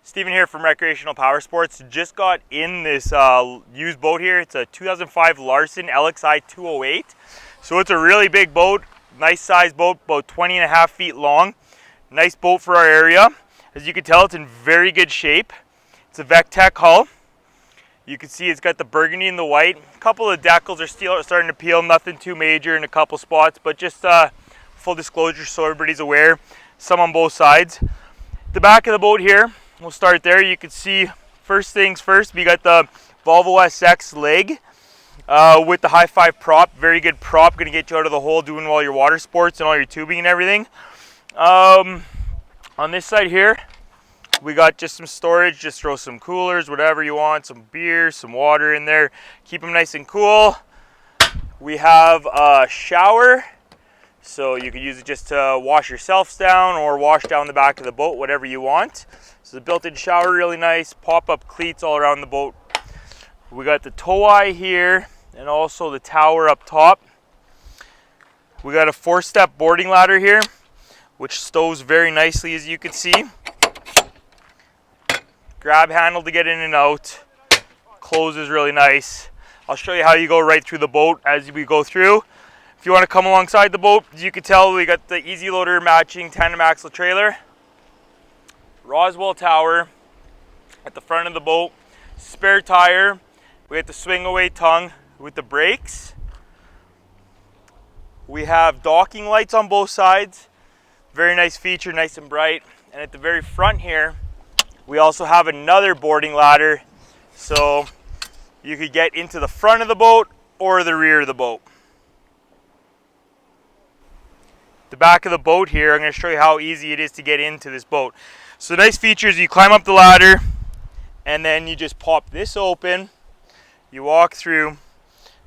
Steven here from Recreational Power Sports. Just got in this used boat here. It's a 2005 Larson LXI 208. So it's a really big boat, nice size boat, about 20 and a half feet long. Nice boat for our area. As you can tell, it's in very good shape. It's a VecTech hull. You can see it's got the burgundy and the white. A couple of decals are still starting to peel, nothing too major in a couple spots, but just full disclosure so everybody's aware, some on both sides. The back of the boat here, we'll start there. You can see, first things first, we got the Volvo SX leg with the high five prop. Very good prop, gonna get you out of the hole doing all your water sports and all your tubing and everything. On this side here, we got just some storage. Just throw some coolers, whatever you want, some beer, some water in there. Keep them nice and cool. We have a shower, so you could use it just to wash yourselves down or wash down the back of the boat, whatever you want. So the built-in shower, really nice. Pop-up cleats all around the boat. We got the tow eye here and also the tower up top. We got a 4-step boarding ladder here, which stows very nicely, as you can see. Grab handle to get in and out. Closes really nice. I'll show you how you go right through the boat as we go through. If you want to come alongside the boat, as you can tell, we got the Easy Loader matching tandem axle trailer. Roswell tower at the front of the boat. Spare tire. We got the swing away tongue with the brakes. We have docking lights on both sides. Very nice feature, nice and bright. And at the very front here, we also have another boarding ladder, so you could get into the front of the boat or the rear of the boat. The back of the boat here, I'm going to show you how easy it is to get into this boat. So nice features, you climb up the ladder and then you just pop this open. You walk through.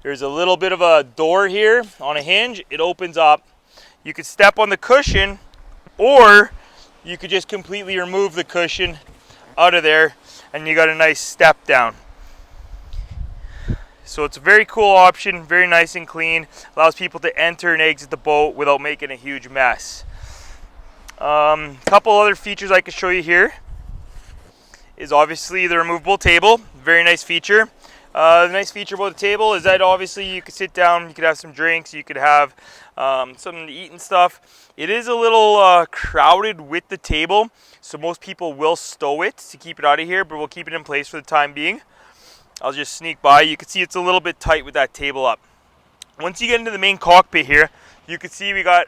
There's a little bit of a door here on a hinge. It opens up. You could step on the cushion, or you could just completely remove the cushion out of there and you got a nice step down. So it's a very cool option, very nice and clean. Allows people to enter and exit the boat without making a huge mess. Couple other features I can show you here is obviously the removable table. Very nice feature. The nice feature about the table is that obviously you could sit down, you could have some drinks, you could have something to eat and stuff. It is a little crowded with the table, so most people will stow it to keep it out of here, but we'll keep it in place for the time being. I'll just sneak by. You can see it's a little bit tight with that table up. Once you get into the main cockpit here, you can see we got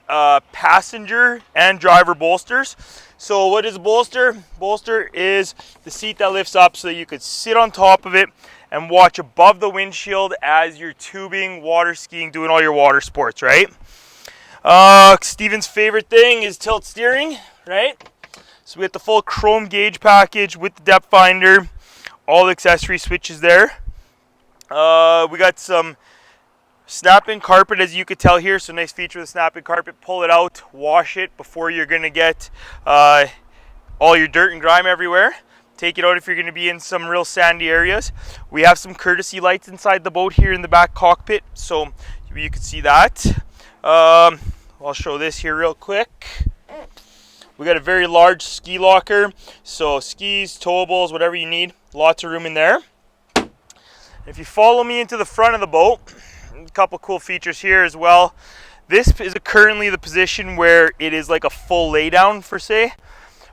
passenger and driver bolsters. So what is a bolster? Bolster is the seat that lifts up so that you could sit on top of it and watch above the windshield as you're tubing, water skiing, doing all your water sports, right? Steven's favorite thing is tilt steering, right? So we got the full chrome gauge package with the depth finder, all the accessory switches there. We got some snap-in carpet, as you could tell here. So nice feature of the snap-in carpet. Pull it out, wash it before you're gonna get all your dirt and grime everywhere. Take it out if you're going to be in some real sandy areas. We have some courtesy lights inside the boat here in the back cockpit, so you can see that. I'll show this here real quick. We got a very large ski locker, so skis, towables, whatever you need. Lots of room in there. If you follow me into the front of the boat, a couple cool features here as well. This is currently the position where it is like a full laydown for say.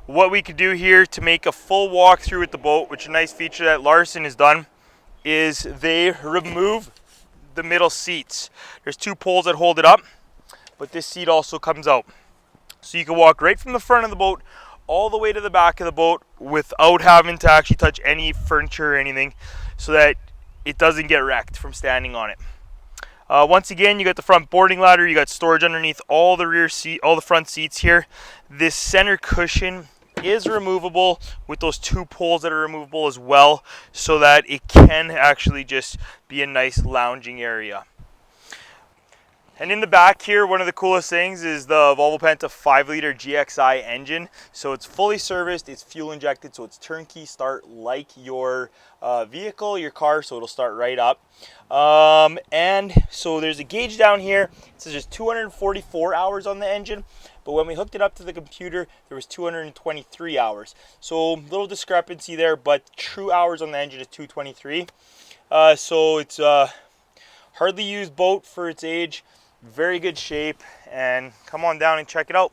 What we could do here to make a full walkthrough with the boat, which is a nice feature that Larson has done, is they remove the middle seats. There's 2 poles that hold it up, but this seat also comes out. So you can walk right from the front of the boat all the way to the back of the boat without having to actually touch any furniture or anything, so that it doesn't get wrecked from standing on it. Once again, you got the front boarding ladder, you got storage underneath all the rear seat, all the front seats here. This center cushion is removable with those 2 poles that are removable as well, so that it can actually just be a nice lounging area. And in the back here, one of the coolest things is the Volvo Penta 5-liter GXI engine. So it's fully serviced, it's fuel injected, so it's turnkey start like your vehicle, your car, so it'll start right up. And so there's a gauge down here. It says there's 244 hours on the engine, but when we hooked it up to the computer, there was 223 hours. So little discrepancy there, but true hours on the engine is 223. So it's a hardly used boat for its age, very good shape, and come on down and check it out.